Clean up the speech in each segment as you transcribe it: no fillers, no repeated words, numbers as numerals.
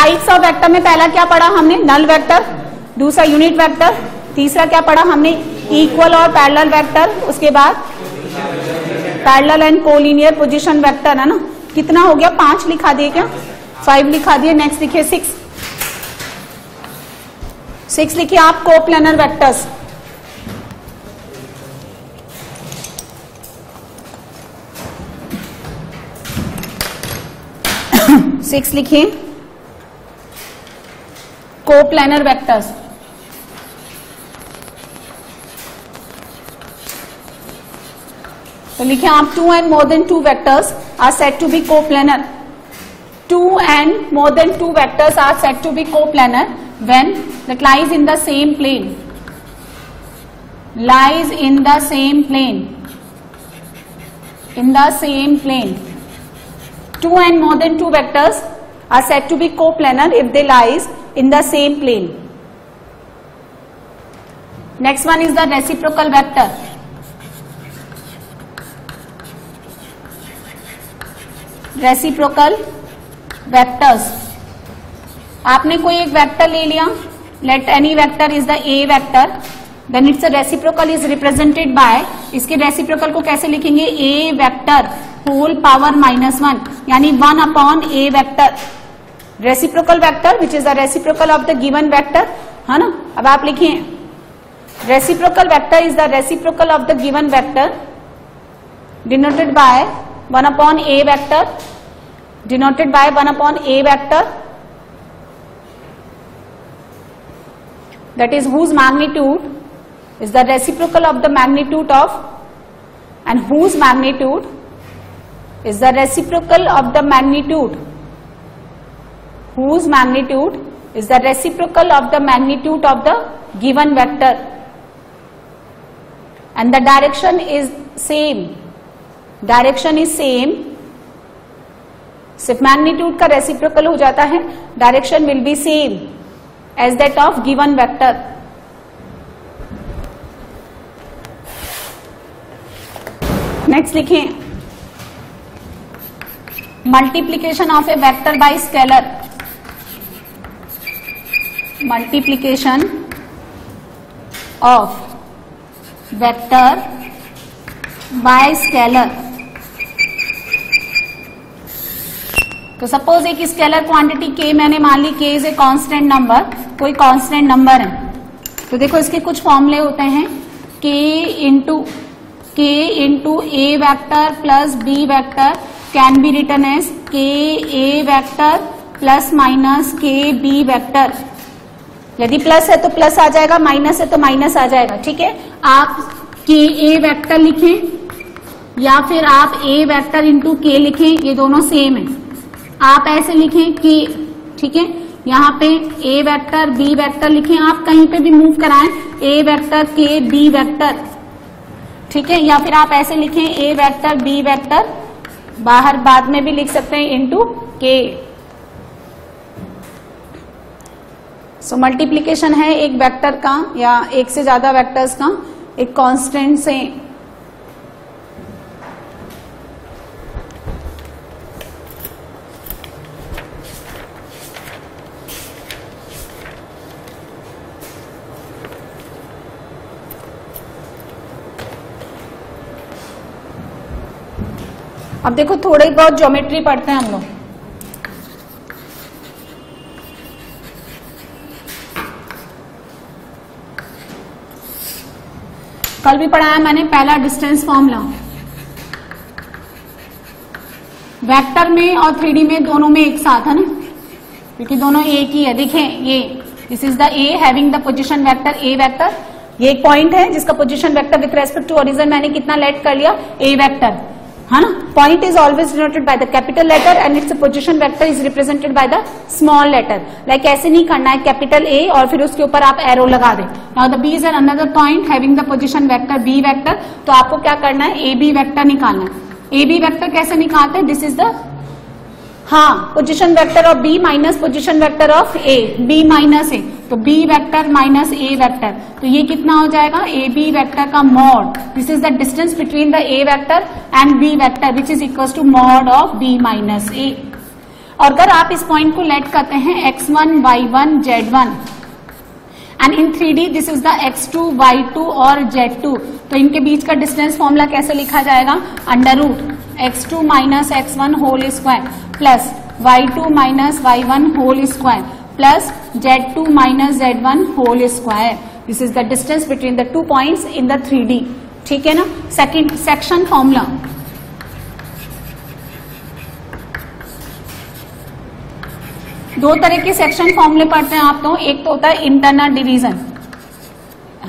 Types of vector में पहला क्या पढ़ा हमने, नल वेक्टर, दूसरा यूनिट वेक्टर, तीसरा क्या पढ़ा हमने, इक्वल और पैरेलल वेक्टर, उसके बाद parallel and collinear position vector, है ना। कितना हो गया, 5 लिखा दिए क्या, 5 लिखा दिए। नेक्स्ट लिखिए 6 लिखिए आप कोप्लेनर वेक्टर्स। सिक्स लिखिए कोप्लेनर वेक्टर्स। तो लिखिए आप 2 and more than 2 vectors are said to be coplanar. 2 and more than 2 vectors are said to be coplanar when that lies in the same plane. Lies in the same plane. In the same plane. 2 and more than 2 vectors are said to be coplanar if they lies in the same plane. Next one is the reciprocal vector. Reciprocal vectors, आपने कोई एक vector ले लिया, let any vector is the A vector, then its reciprocal is represented by, इसके reciprocal को कैसे लिखेंगे, ए vector whole power -1, यानी 1 upon A vector, reciprocal vector which is the reciprocal of the given vector, है ना। अब आप लिखिए reciprocal vector is the reciprocal of the given vector denoted by 1 upon a vector, denoted by 1 upon a vector, that is whose magnitude is the reciprocal of the magnitude of, and whose magnitude is the reciprocal of the magnitude, whose magnitude is the reciprocal of the magnitude of the given vector, and the direction is same. Direction is same, सिर्फ magnitude का reciprocal हो जाता है, direction will be same as that of given vector. Next लिखें multiplication of A vector by scalar, multiplication of vector by scalar. तो suppose एक scalar quantity k मैंने मान ली, k is a constant number, कोई कांस्टेंट नंबर है, तो देखो इसके कुछ फॉर्मूले होते हैं, k into a vector plus b vector can be written as k a vector plus minus k b vector. यदि प्लस है तो प्लस आ जाएगा, माइनस है तो माइनस आ जाएगा, ठीक है। आप k a वेक्टर लिखें या फिर आप a वेक्टर इंटू k लिखें, ये दोनों सेम है। आप ऐसे लिखें कि ठीक है, यहाँ पे a वेक्टर b वेक्टर लिखें, आप कहीं पे भी मूव कराएं a vector k b vector, ठीक है। या फिर आप ऐसे लिखें a वेक्टर b वेक्टर, बाहर बाद में भी लिख सकते हैं इंटू k। सो मल्टीप्लीकेशन है एक वेक्टर का या एक से ज्यादा वेक्टर्स का एक कांस्टेंट से। अब देखो थोड़ी बहुत ज्योमेट्री पढ़ते हैं हम लोग। कल भी पढ़ाया मैंने पहला डिस्टेंस फॉर्मूला, वेक्टर में और 3D में दोनों में एक साथ है ना, क्योंकि दोनों एक ही है। देखें ये this is the A having the position vector A vector, ये एक पॉइंट है जिसका position vector with respect to origin मैंने कितना लेट कर लिया, ए वेक्टर, है ना। Point is always denoted by the capital letter and its position vector is represented by the small letter. Like ऐसे नहीं करना है कैपिटल ए और फिर उसके ऊपर आप एरो लगा दें। Now the B is an another point having the position vector B vector, तो आपको क्या करना है, ए बी वेक्टर निकालना है। ए बी वेक्टर कैसे निकालते हैं, this is the position vector of b minus position vector of a, b minus a, तो b vector minus a vector, तो ये कितना हो जाएगा, ए बी वेक्टर का mod. This is the distance between the A vector and b vector which is equal to mod of b minus a. और अगर आप इस पॉइंट को लेट करते हैं x1, y1, z1 and in 3D this is the x2, y2 और z2, तो इनके बीच का डिस्टेंस फॉर्मूला कैसे लिखा जाएगा? Under root x2 minus x1 whole square plus y2 minus y1 whole square plus z2 minus z1 whole square. This is the distance between the 2 points in the 3D. ठीक है ना. Second section formula, दो तरह के section फॉर्मूले पढ़ते हैं आप तो. एक तो होता है इंटरनल डिवीजन,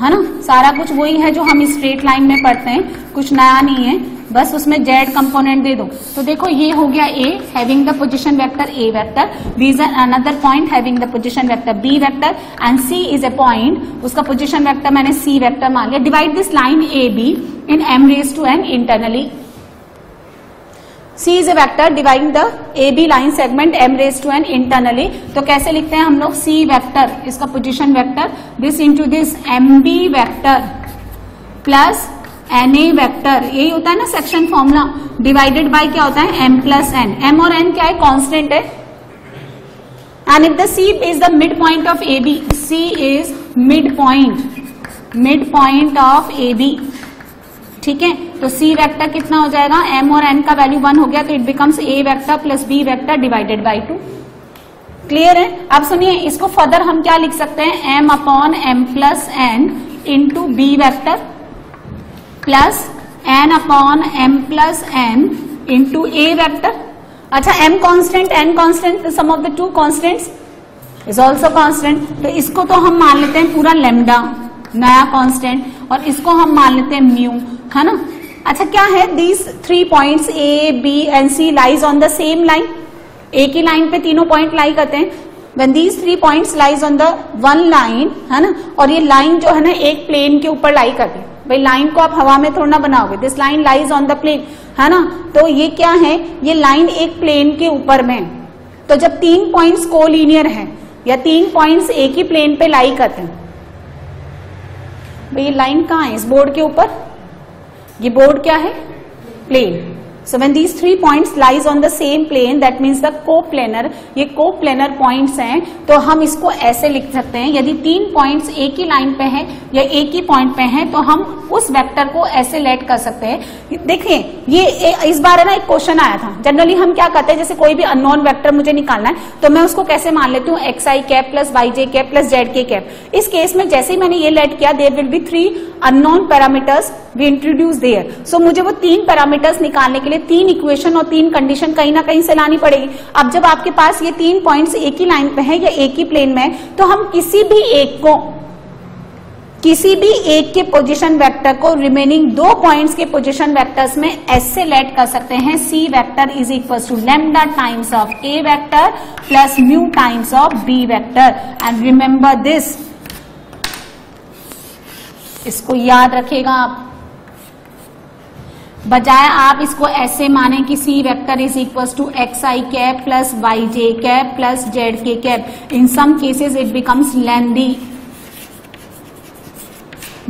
है ना, सारा कुछ वही है जो हम स्ट्रेट लाइन में पढ़ते हैं, कुछ नया नहीं है, बस उसमें z कंपोनेंट दे दो. तो देखो ये हो गया a having the position vector a vector, b is another point having the position vector b vector and c is a point, उसका पोजीशन वेक्टर मैंने c वेक्टर मान लिया. Divide this line a b in m raise to n internally. C is a vector dividing the AB line segment m raised to n internally. तो कैसे लिखते हैं हम लोग? C वेक्टर, इसका position vector, this into this MB vector plus NA vector, यही होता है ना सेक्शन फॉर्मूला. डिवाइडेड बाय क्या होता है? M plus n. M और n क्या है? कांस्टेंट है. And if the C is the midpoint of AB, C is midpoint of AB. ठीक है, तो C वेक्टर कितना हो जाएगा? M और N का वैल्यू 1 हो गया, तो it becomes A vector plus B vector divided by 2. Clear है? अब सुनिए, इसको फर्दर हम क्या लिख सकते हैं? M upon M plus N into B vector plus N upon M plus N into A vector. अच्छा, M constant, N constant, sum of the two constants is also constant, तो इसको तो हम मान लेते हैं पूरा लेमडा, नया कांस्टेंट, और इसको हम मान लेते हैं म्यू, है ना. अच्छा, क्या है? These 3 points A, B and C lies on the same line. एक ही लाइन पे तीनों पॉइंट लाई करते हैं. When these 3 points lies on the one line, है ना, और ये लाइन जो है ना एक प्लेन के ऊपर लाई करती है. भाई लाइन को आप हवा में थोड़ा ना बनाओगे, this line lies on the plane, है ना. तो ये क्या है? ये लाइन एक प्लेन के ऊपर में. तो जब 3 पॉइंट्स कोलिनियर है या 3 पॉइंट्स एक ही प्लेन पे लाई करते हैं, ये लाइन कहाँ है? इस बोर्ड के ऊपर. ये बोर्ड क्या है? Plane. So when these 3 points lies on the same plane, that means the coplanar. ये कोप्लेनर पॉइंट्स हैं, तो हम इसको ऐसे लिख सकते हैं. यदि 3 पॉइंट्स एक ही लाइन पे हैं या एक ही पॉइंट पे हैं, तो हम उस वेक्टर को ऐसे लेट कर सकते हैं. देखिए, ये इस बार है ना एक क्वेश्चन आया था. जनरली हम क्या करते हैं, जैसे कोई भी अननोन वेक्टर मुझे निकालना है, तो मैं उसको कैसे मान लेती हूँ? xi cap plus yj cap plus zk cap. इस केस में जैसे ही मैंने ये लेट किया, there will be 3 unknown parameters we introduce there. So मुझे वो 3 पैरामीटर्स निकालने के लिए 3 इक्वेशन और 3 कंडीशन कहीं ना कहीं से लानी पड़ेगी. अब जब आपके पास ये 3 पॉइंट्स एक ही लाइन पे है या एक ही प्लेन में है, तो हम किसी भी एक के पोजीशन वेक्टर को रिमेनिंग 2 पॉइंट्स के पोजीशन वेक्टर्स में ऐसे लेट कर सकते हैं. C vector is equal to lambda times of A vector plus mu times of B vector. And remember this, इसको याद रखेगा आप. बजाय आप इसको ऐसे माने कि C vector is equal to xi cap plus yj cap plus zk cap. In some cases it becomes lengthy.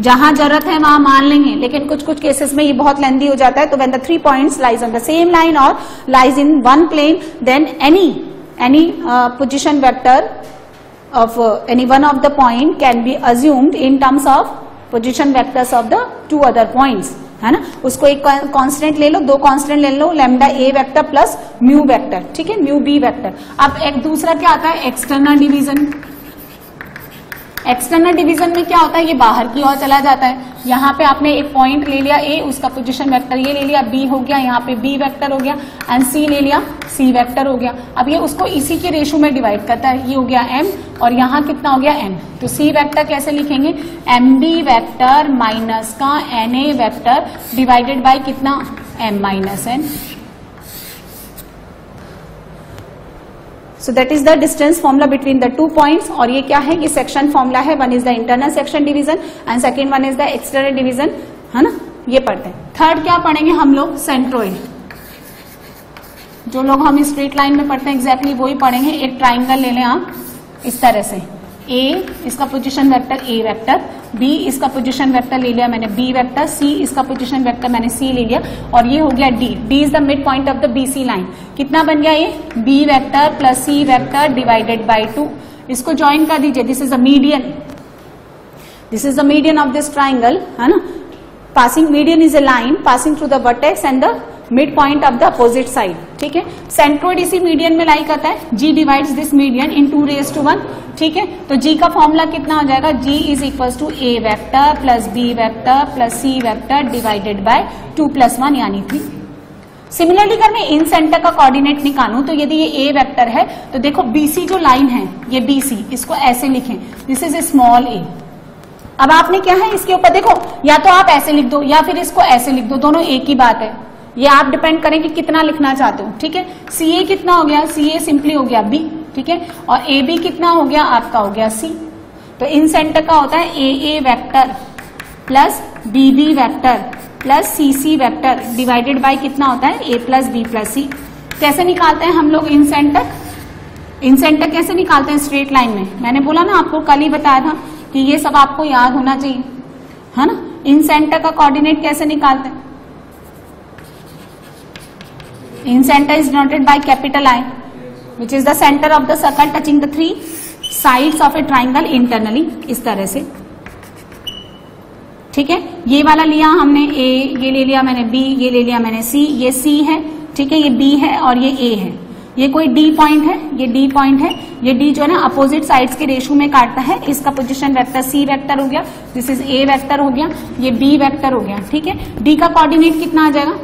जहां जरूरत है वहां मान लेंगे, लेकिन कुछ कुछ केसेस में ये बहुत लेंदी हो जाता है. तो when the 3 points lies on the same line और lies in one plane, then any position vector of any one of the point can be assumed in terms of position vectors of the 2 other points, है ना. उसको एक constant ले लो, 2 constant ले लो, lambda A vector plus mu vector, ठीक है, mu B vector. अब एक दूसरा क्या आता है? External division. एक्सटर्नल डिवीजन में क्या होता है? ये बाहर की ओर चला जाता है. यहाँ पे आपने एक पॉइंट ले लिया A, उसका पोजीशन वेक्टर ये ले लिया, B हो गया, यहाँ पे B वेक्टर हो गया, एंड C ले लिया, C वेक्टर हो गया. अब ये उसको इसी के रेशो में डिवाइड करता है. ये हो गया M और यहाँ कितना हो गया? N. तो C वेक्टर कैसे लिखेंगे? MB वेक्टर माइनस का NA वेक्टर डिवाइडेड बाय कितना? M minus N. So that is the distance formula between the 2 points. और ये क्या है? ये सेक्शन फॉर्मूला है. One is the internal section division and second one is the external division, है ना. ये पढ़ते हैं. थर्ड क्या पढ़ेंगे हम लोग? सेंट्रोइड. जो लोग हम स्ट्रेट लाइन में पढ़ते हैं एग्जैक्टली वही पढ़ेंगे. एक ट्राइंगल ले लें आप इस तरह से, ए इसका position vector A vector, B इसका पोजीशन वेक्टर ले लिया मैंने बी वेक्टर, सी इसका पोजीशन वेक्टर मैंने सी ले लिया, और ये हो गया D. D is the mid point of the BC line. कितना बन गया ये? B vector plus C vector divided by 2। इसको ज्वाइन कर दीजिए, this is the median, this is the median of this triangle, है ना। Passing median is a line passing through the vertex and the mid point of the opposite side, ठीक है। Centroid इसी median में lie करता है, जी divides this median इन 2⁻⁴, ठीक है। तो जी का फॉर्मूला कितना हो जाएगा? G is equal to a vector plus b vector plus C vector divided by 2 + 1 यानी 3। सिमिलरली अगर मैं इन सेंटर का कोऑर्डिनेट निकालूं तो यदि ये ए वेक्टर है तो देखो बीसी जो लाइन है ये बीसी, इसको ऐसे लिखें, दिस इज ए स्मॉल ए। अब आपने क्या है इसके ऊपर देखो, या तो आप ऐसे लिख दो या फिर इसको ऐसे लिख दो, दोनों एक ही बात है। ये आप डिपेंड करें कि कितना लिखना चाहते हो, ठीक है। सी ए कितना हो गया? सी ए सिंपली हो गया बी, ठीक है। और ए बी कितना हो गया? आपका हो गया सी। तो इन सेंटर का होता है a a vector plus b b vector plus c c vector divided by कितना होता है? A plus b plus c. कैसे निकालते हैं हम लोग इन सेंटर? इन सेंटर कैसे निकालते हैं स्ट्रेट लाइन में? मैंने बोला ना आपको, कल ही बताया था कि ये सब आपको याद होना चाहिए, है ना। इन सेंटर का कोऑर्डिनेट कैसे निकालते हैं? Incentre is denoted by capital I, which is the centre of the circle touching the 3 sides of a triangle internally, इस तरह से, ठीक है। ये वाला लिया हमने ए, ये ले लिया मैंने बी, ये ले लिया मैंने सी, ये सी है, ठीक है, ये बी है और ये ए है। ये कोई डी पॉइंट है, ये डी पॉइंट है, ये डी जो है ना अपोजिट साइड्स के रेशो में काटता है। इसका पोजीशन वेक्टर सी वेक्टर हो गया, दिस इज ए वेक्टर हो गया, ये बी वेक्टर हो गया, ठीक है। डी का कोऑर्डिनेट कितना आ जाएगा?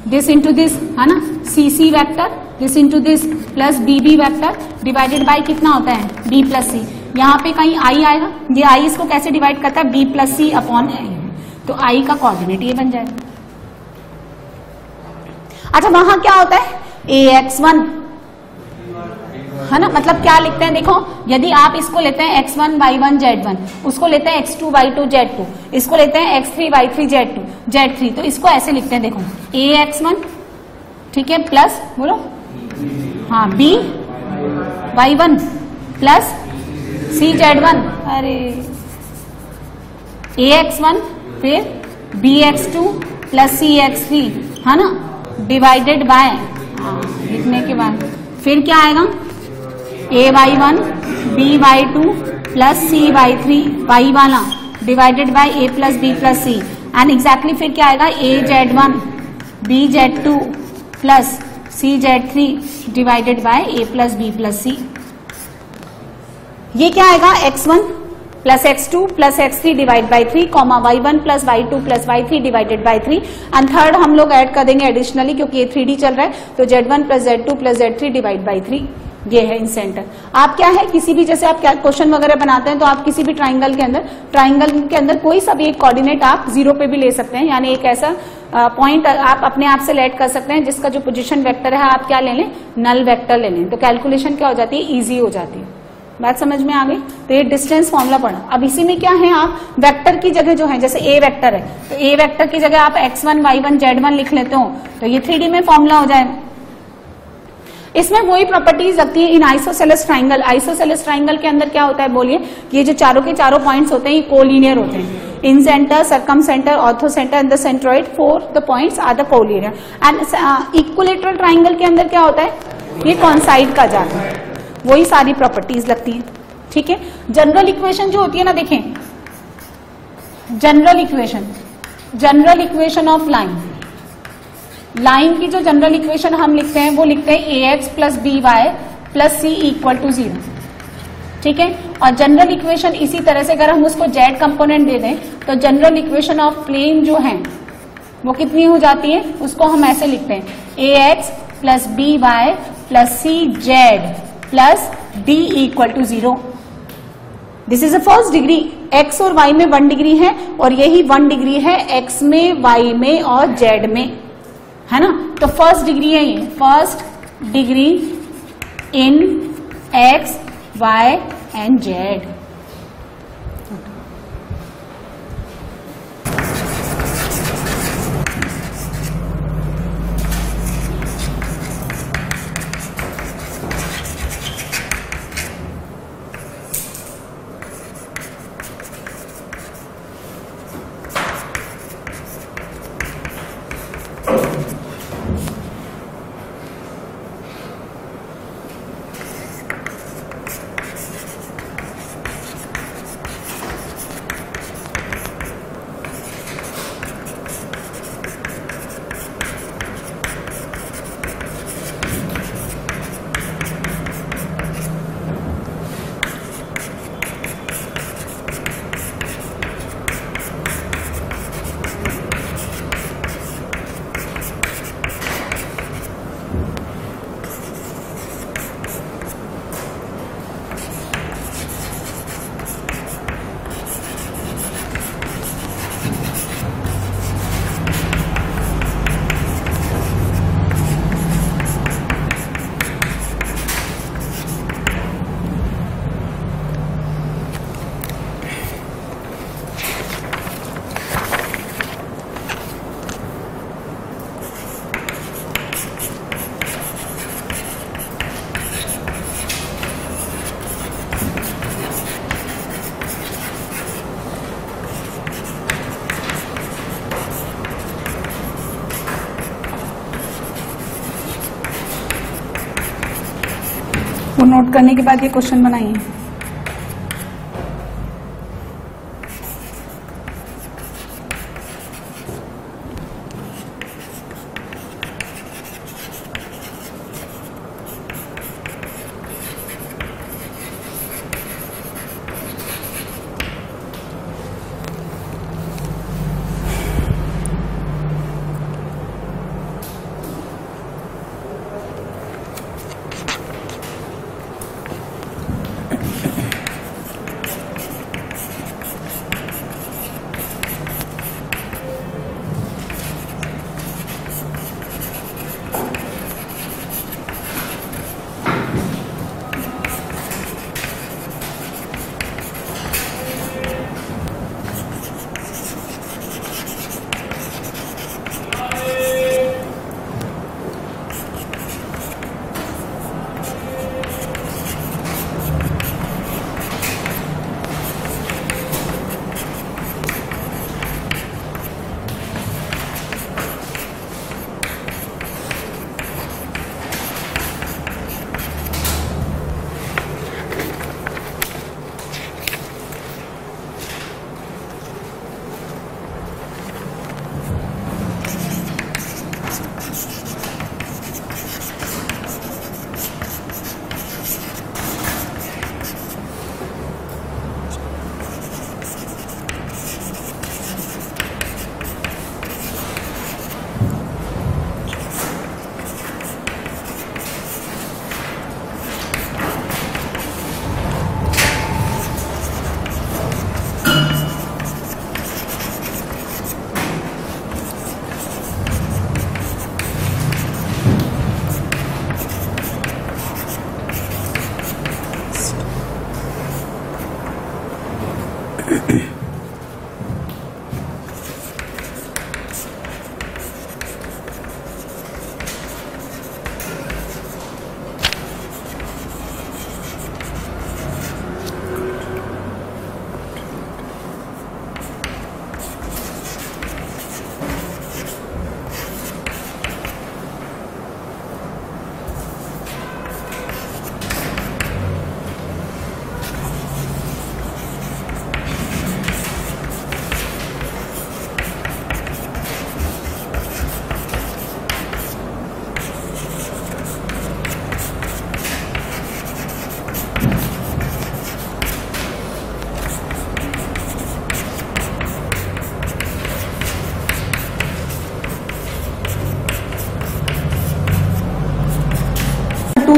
दिस इंटू दिस, है ना, c c vector, this into this plus b b vector divided by कितना होता है? B plus c. यहाँ पे कहीं आई आएगा, ये आई इसको कैसे डिवाइड करता है? B plus C upon I, तो आई का कोऑर्डिनेट ये बन जाएगा। अच्छा वहां क्या होता है? AX1, है ना। मतलब क्या लिखते हैं देखो, यदि आप इसको लेते हैं X1 Y1 Z1, उसको लेते हैं X2 Y2 Z2, इसको लेते हैं X3 Y3 Z2 Z3, तो इसको ऐसे लिखते हैं देखो, AX1, ठीक है, प्लस बोलो हाँ B Y1 plus C Z1, अरे AX1 फिर BX2 प्लस CX3, है ना, डिवाइडेड बाय, लिखने के बाद फिर क्या आएगा? AY1 BY2 plus CY3 Y वाला divided by A plus B plus C, and exactly फिर क्या आएगा? AZ1 BZ2 plus CZ3 divided by A plus B plus C। ये क्या आएगा? X1 plus X2 plus X3 divide by 3, comma Y1 plus Y2 plus Y3 divided by 3, and third हम लोग add कर देंगे एडिशनली क्योंकि ये 3D चल रहा है, तो Z1 plus Z2 plus Z3 divide by 3। ये है इन सेंटर। आप क्या है, किसी भी जैसे आप क्वेश्चन वगैरह बनाते हैं तो आप किसी भी ट्राइंगल के अंदर कोई सा भी एक कोऑर्डिनेट आप 0 पे भी ले सकते हैं, यानी एक ऐसा पॉइंट आप अपने आप से लेट कर सकते हैं जिसका जो पोजीशन वेक्टर है आप क्या ले लें? नल वेक्टर ले लें, तो कैलकुलेशन क्या हो जाती है? इजी हो जाती है। बात समझ में आ गई? तो ये डिस्टेंस फॉर्मूला पढ़ा। अब इसी में क्या है, आप वेक्टर की जगह जो है, जैसे ए वेक्टर है तो ए वेक्टर की जगह आप X1 Y1 Z1 लिख लेते हो तो ये 3D में फॉर्मूला हो जाएगा। इसमें वही प्रॉपर्टीज लगती है इन आइसोसेलेस ट्राइंगल। आइसोसेलेस ट्राइंगल के अंदर क्या होता है बोलिए? ये जो चारों के चारों पॉइंट्स होते हैं ये कोलिनियर होते हैं। Incentre, circumcentre, orthocentre and the centroid, 4 the points are the collinear. And equilateral triangle के अंदर क्या होता है? ये कॉन्साइड का जाता है। वही सारी प्रॉपर्टीज लगती है, ठीक है। जनरल इक्वेशन जो होती है ना, देखें जनरल इक्वेशन ऑफ लाइन की जो जनरल इक्वेशन हम लिखते हैं वो लिखते हैं AX plus BY plus C equal to 0, ठीक है। और जनरल इक्वेशन इसी तरह से अगर हम उसको Z कंपोनेंट दे दें तो जनरल इक्वेशन ऑफ प्लेन जो है वो कितनी हो जाती है? उसको हम ऐसे लिखते हैं AX plus BY plus CZ plus D equal to 0। This is a first degree. X और Y में 1 डिग्री है और यही 1 डिग्री है X में, Y में और Z में, है ना। तो फर्स्ट डिग्री है ये, first degree in X, Y and Z। Note करने के बाद ये क्वेश्चन बनाइए।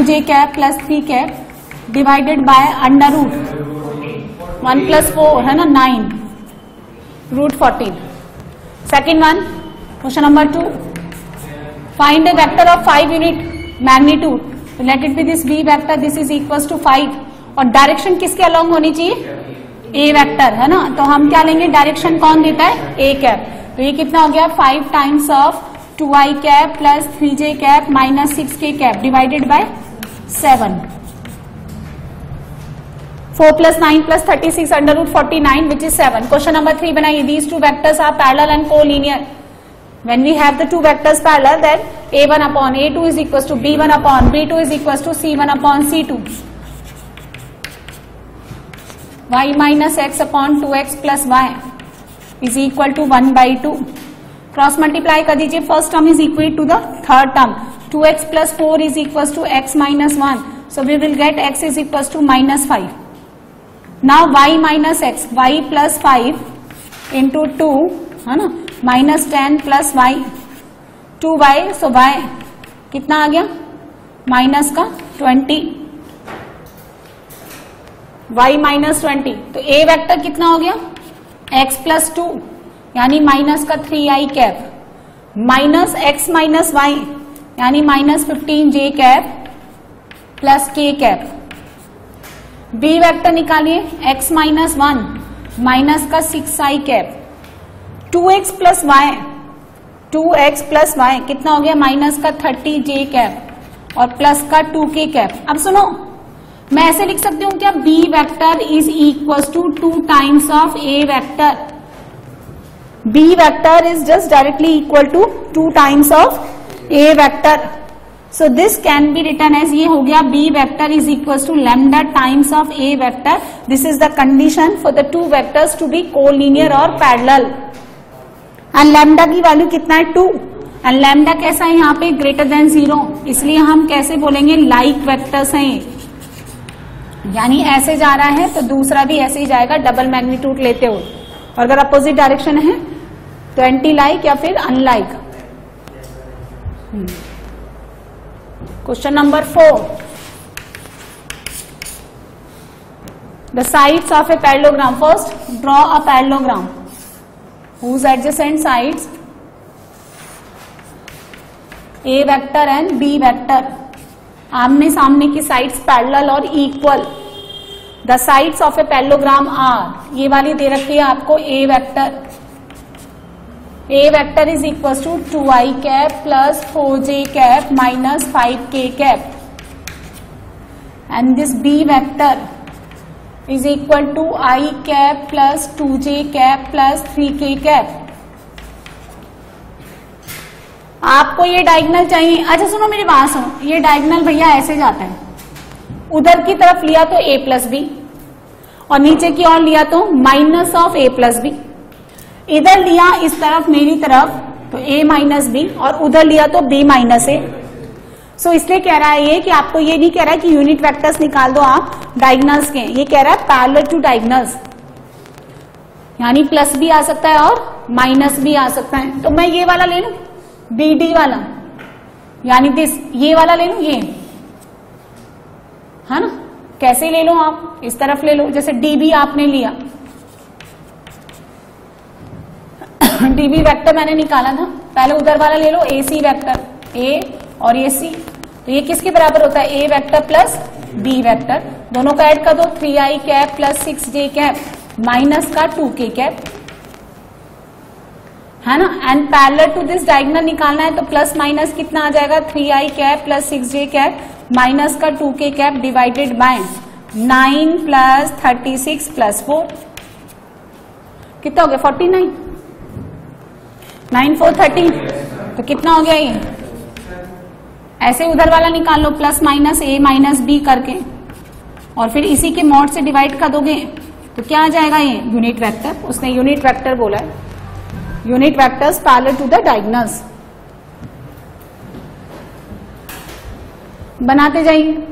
j cap plus 3 cap divided by under root 1 plus 4 है ना 9 root 14। Second one, question number 2, find a vector of 5 unit magnitude related with this B vector, this is equal to 5 और direction किसके along होनी चाहिए, ए vector है ना। तो हम क्या लेंगे, डायरेक्शन कौन देता है, ए कैप। तो ये कितना हो गया 5 times of 2i cap plus 3j cap minus 6k cap divided by 7। 4 plus 9 plus 36 under root 49 which is 7। Question number 3 बनाइए, these two vectors are parallel and collinear. When we have the two vectors parallel, then a1 upon a2 is equals to b1 upon b2 is equals to c1 upon c2. y minus x upon 2x plus y is equal to 1 by 2. Cross multiply कर दीजिए, first term is equal to the third term, 2x plus 4 is equals to x minus 1. So we will get x is equals to minus 5. Now y minus x, y plus 5 into 2 है ना, minus 10 plus Y 2y, सो y कितना आ गया minus का 20, y minus 20। तो a vector कितना हो गया x प्लस 2 यानी माइनस का 3i cap minus x minus y यानी minus 15j cap plus k cap. b vector निकालिए, x माइनस 1 माइनस का 6i cap 2x plus y, 2x plus y कितना हो गया माइनस का 30j कैप और प्लस का 2k कैप। अब सुनो, मैं ऐसे लिख सकती हूं क्या, b vector is equal to 2 times of a vector. b vector is just directly equal to 2 times of a vector. So this can be written as, ये हो गया B vector is equal to lambda times of A vector. This is the condition for the two vectors to be collinear और parallel. And lambda की value कितना है 2. And lambda कैसा है यहाँ पे ग्रेटर देन 0, इसलिए हम कैसे बोलेंगे लाइक वेक्टर्स हैं. यानी ऐसे जा रहा है तो दूसरा भी ऐसे ही जाएगा डबल मैग्नीट्यूड लेते हुए. और अगर अपोजिट डायरेक्शन है तो एंटी लाइक या फिर unlike. Question number 4. The sides of a parallelogram. First draw a parallelogram whose adjacent sides A vector and B vector, आमने सामने की साइड्स पैरेलल और equal. The sides of a parallelogram are, ये वाली दे रखी है आपको A vector. A vector is equal to 2i cap plus 4j cap minus 5k cap. And this B vector is equal to I cap plus 2j cap plus 3k cap. आपको ये diagonal चाहिए. अच्छा सुनो मेरी बात सुनो, ये diagonal भैया ऐसे जाता है, उधर की तरफ लिया तो a प्लस बी और नीचे की ओर लिया तो minus of a plus B. इधर लिया इस तरफ मेरी तरफ तो a माइनस बी और उधर लिया तो b माइनस ए. सो इसलिए कह रहा है ये कि आपको ये नहीं कह रहा है कि यूनिट वेक्टर्स निकाल दो आप डायगोनल्स के, ये कह रहा है पैरेलल टू डायगोनल्स, यानी प्लस भी आ सकता है और माइनस भी आ सकता है. तो मैं ये वाला ले लूं बी डी वाला, यानी दिस, ये वाला ले लूं, ये है ना. कैसे ले लो आप, इस तरफ ले लो, जैसे डी बी आपने लिया. डी बी वेक्टर मैंने निकाला था, पहले उधर वाला ले लो ए सी वेक्टर, ए और ये सी. तो ये किसके बराबर होता है, ए वेक्टर प्लस बी वेक्टर. दोनों का ऐड कर दो, 3i cap plus 6j cap minus का 2k कैप, है ना. And parallel to this diagonal निकालना है तो प्लस माइनस कितना आ जाएगा, 3i cap plus 6j cap minus का 2k cap divided bye 9 plus 36 plus 4. कितना हो गया 49. 9 4 13. तो कितना हो गया ये, ऐसे उधर वाला निकाल लो प्लस माइनस ए माइनस बी करके और फिर इसी के मॉड से डिवाइड कर दोगे तो क्या आ जाएगा ये यूनिट वेक्टर. उसने यूनिट वेक्टर बोला है, unit vectors parallel to the diagonals. बनाते जाइए.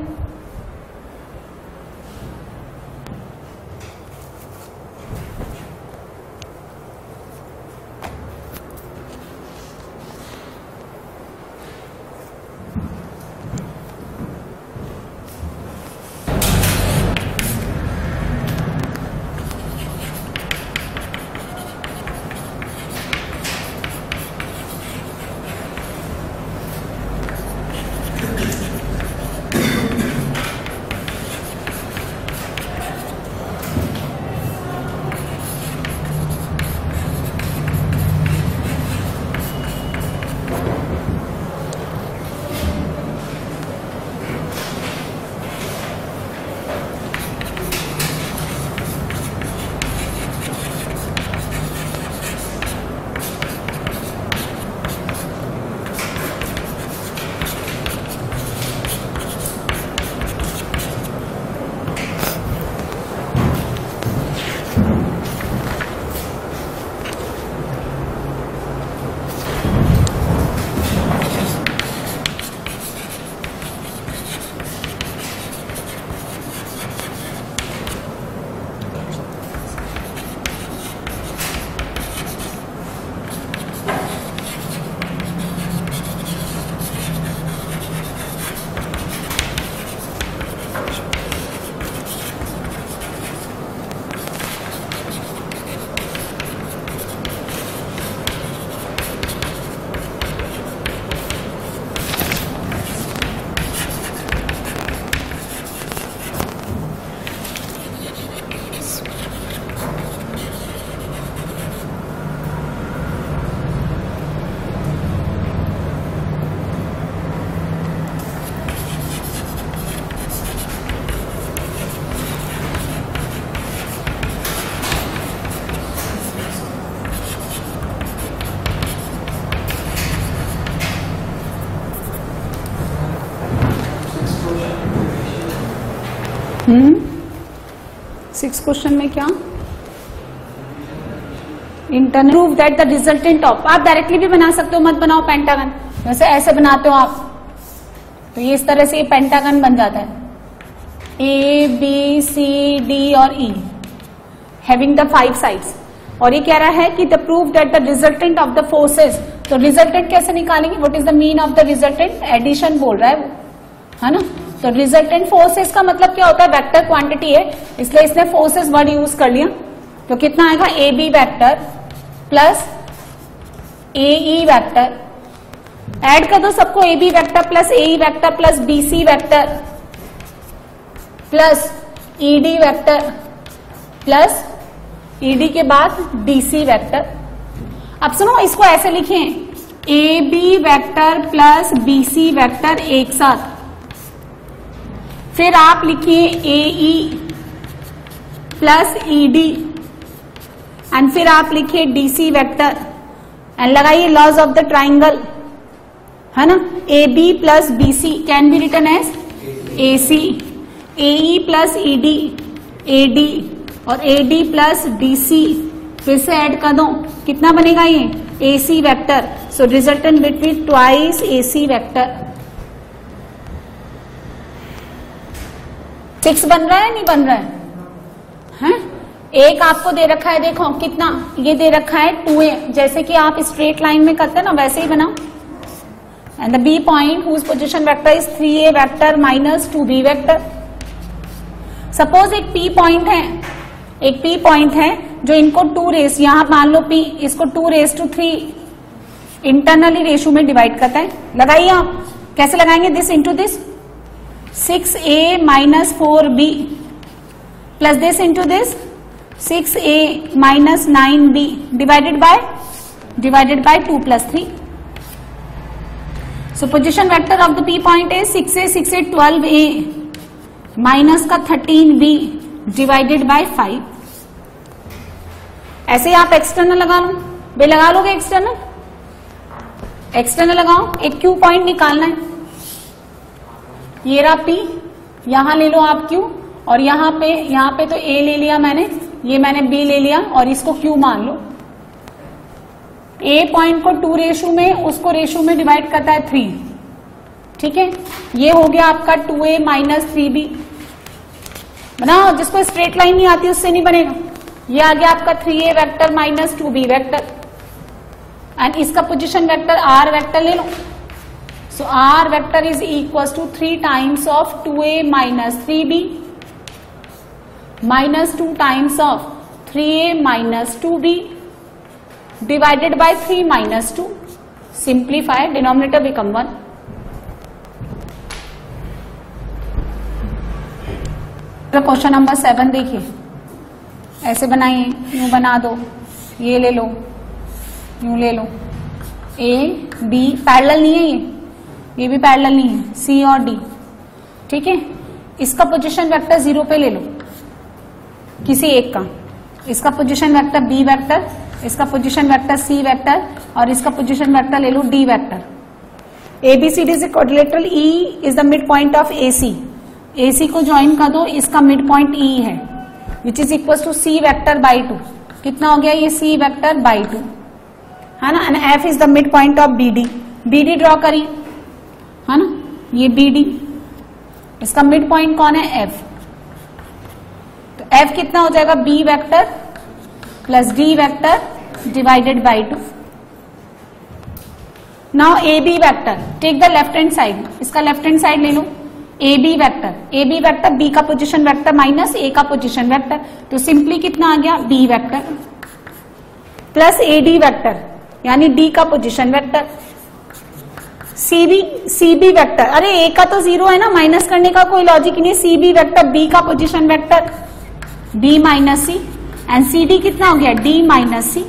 6 क्वेश्चन में क्या internal prove that the resultant of, आप डायरेक्टली भी बना सकते हो, मत बनाओ पेंटागन, जैसे ऐसे बनाते हो आप तो ये इस तरह से ये पेंटागन बन जाता है, ए बी सी डी और ई हैविंग द 5 साइड्स। और ये कह रहा है कि the prove that the resultant of the forces, तो रिजल्टेंट कैसे निकालेंगे, what is the mean of the resultant, addition बोल रहा है वो, है ना। तो रिजल्टेंट फोर्सेस का मतलब क्या होता है, वेक्टर क्वांटिटी है, इसलिए इसने फोर्सेस वर्ड यूज कर लिया। तो कितना आएगा, A B vector plus A E vector, add कर दो सबको, A B vector plus A E vector plus B C vector plus E D vector plus E D के बाद डी सी वेक्टर। अब सुनो, इसको ऐसे लिखें, a B vector plus B C vector एक साथ, फिर आप लिखिए a e plus E d and फिर आप लिखिए डी सी वेक्टर एंड लगाइए लॉज ऑफ द ट्राइंगल, है ना। A b plus B c can be written as a c, a e plus E d a d और a d plus d c, फिर से add कर दो, कितना बनेगा ये, a C vector. So resultant between twice A C vector. 6 बन रहा है नहीं बन रहा है? एक आपको दे रखा है, देखो कितना ये दे रखा है 2a, जैसे कि आप स्ट्रेट लाइन में करते हैं ना वैसे ही बनाओ। And the B point whose position vector is 3a vector minus 2b vector. Suppose एक p पॉइंट है, एक p पॉइंट है जो इनको 2 रेस, यहां मान लो p, इसको 2�3 इंटरनली रेशो में डिवाइड करता है। लगाइए आप, कैसे लगाएंगे, this into this, 6a minus 4b plus this into this 6a minus 9b divided by 2 plus 3। So position vector of the p point है 6a 6a 12a माइनस का 13b डिवाइडेड बाय 5। ऐसे ही आप एक्सटर्नल लगा लो, वे लगा लोगे external, external लगाओ, एक q point निकालना है, ये रहा p, यहां ले लो आप q और यहां पे तो a ले लिया मैंने, ये मैंने b ले लिया और इसको q मान लो। a पॉइंट को 2 रेशो में, उसको रेशो में डिवाइड करता है 3, ठीक है। ये हो गया आपका 2a माइनस 3b, बनाओ, जिसको स्ट्रेट लाइन नहीं आती उससे नहीं बनेगा। ये आ गया आपका 3a vector minus 2b vector and इसका पोजीशन वेक्टर r वेक्टर ले लो। So r vector is equals to 3 times of 2a minus 3b minus 2 times of 3a minus 2b divided by 3 minus 2. Simplify, denominator become 1. Question number 7 देखिए, ऐसे बनाइए, यूं बना दो, ये ले लो, यूं ले लो, a b पैरेलल नहीं है, ये भी पैरेलल नहीं है, C और D, ठीक है। इसका पोजीशन वेक्टर 0 पे ले लो, किसी एक का, इसका पोजीशन वेक्टर B वेक्टर, इसका पोजीशन वेक्टर C वेक्टर और इसका पोजीशन वेक्टर ले लो D vector. ABCD is quadrilateral, E is the mid point of AC, AC को ज्वाइन कर दो, इसका मिड पॉइंट E है, which is equal to C vector by 2। कितना हो गया ये C वेक्टर बाई 2, है ना। And F is the mid point of BD, BD draw करिए, है ना, ये BD, इसका मिड पॉइंट कौन है, F। तो F कितना हो जाएगा, B vector plus D vector divided by 2। Now AB vector, take the left hand side, इसका लेफ्ट हैंड साइड ले लो, AB वेक्टर B का पोजीशन वेक्टर माइनस A का पोजीशन वेक्टर, तो सिंपली कितना आ गया, B vector plus AD vector यानी D का पोजीशन वेक्टर, CB वेक्टर, अरे A का तो 0 है ना, माइनस करने का कोई लॉजिक नहीं, CB वेक्टर B का position vector B minus C and CD कितना हो गया, D माइनस C।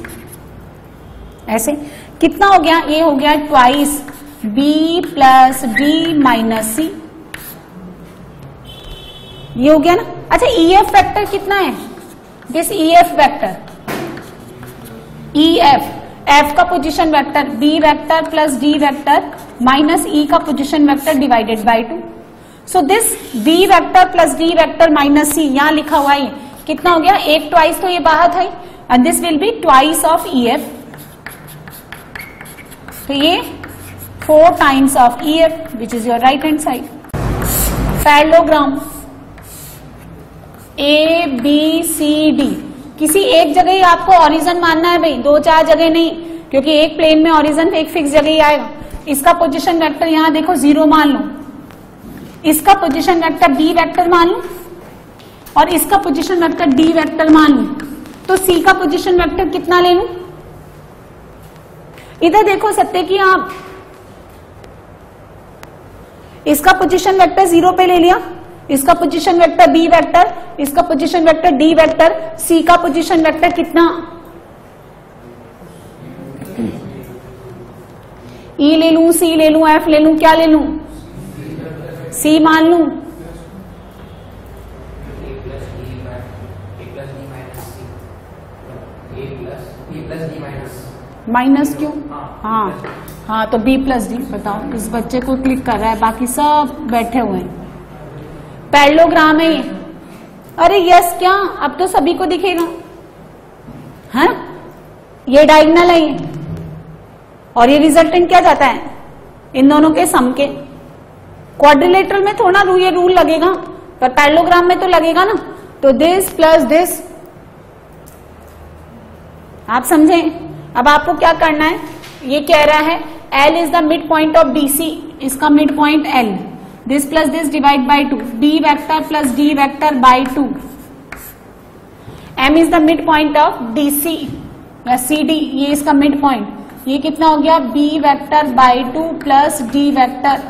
ऐसे कितना हो गया, ये हो गया twice B plus D minus C, ये हो गया ना। अच्छा EF वेक्टर कितना है, this EF vector, EF F का position vector B vector plus D vector minus E का position vector divided by 2। So this B vector plus d vector minus c यहां लिखा हुआ है, कितना हो गया, एक ट्वाइस तो ये बाहर था and this will be twice of E F, तो ये 4 times of E F which is your right hand side. Parallelogram A B C D, किसी एक जगह ही आपको ऑरिजन मानना है भाई, 2-4 जगह नहीं, क्योंकि एक प्लेन में ऑरिजन एक फिक्स जगह ही आएगा। इसका पोजीशन वेक्टर यहां देखो 0 मान लो, इसका पोजीशन वेक्टर बी वेक्टर मान लो और इसका पोजीशन वेक्टर डी वेक्टर मान लो, तो सी का पोजीशन वेक्टर कितना ले लूं? इधर देखो सत्य की आप, इसका पोजीशन वेक्टर 0 पे ले लिया, इसका पोजीशन वेक्टर बी वेक्टर, इसका पोजीशन वेक्टर डी वेक्टर, सी का पोजीशन वेक्टर कितना, ई ले लूं, सी ले लूं, एफ ले लूं, क्या ले लूं, सी मान लूं, माइनस क्यों, हाँ तो बी प्लस डी। बताओ, इस बच्चे को क्लिक कर रहा है, बाकी सब बैठे हुए हैं। पैरेललोग्राम है ये, अरे यस क्या, अब तो सभी को दिखेगा, है ये डायगोनल है ये, और ये रिजल्टेंट क्या जाता है, इन दोनों के सम के। क्वाड्रिलेटरल में थोड़ा ये रूल लगेगा, पर पैरेललोग्राम में तो लगेगा ना, तो दिस प्लस दिस, आप समझे। अब आपको क्या करना है, ये कह रहा है L is the mid point of DC, इसका mid point L, this plus this divide by 2, B vector plus D vector by 2, M is the mid point of DC या CD, ये इसका मिड पॉइंट, ये कितना हो गया, B vector by 2 plus D vector.